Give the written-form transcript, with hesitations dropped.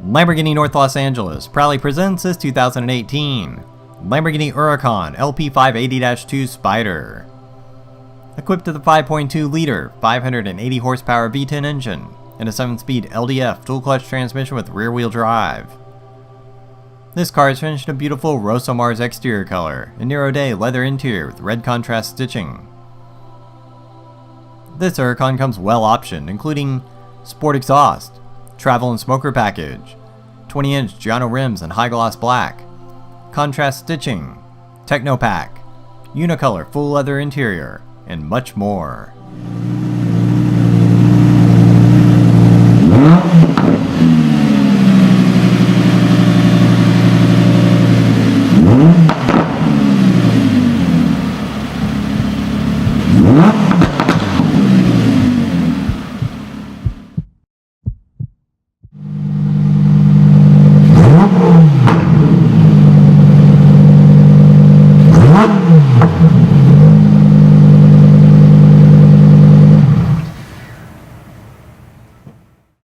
Lamborghini North Los Angeles proudly presents this 2018 Lamborghini Huracan LP580-2 Spyder. Equipped with a 5.2-liter, 580 horsepower V10 engine and a 7-speed LDF dual-clutch transmission with rear-wheel drive. This car is finished in a beautiful Rosso Mars exterior color and Nero Ade leather interior with red contrast stitching. This Huracan comes well optioned, including sport exhaust, travel and smoker package, 20-inch GIANO rims in high gloss black, contrast stitching, TECHNO pack, UNICOLor full leather interior, and much more.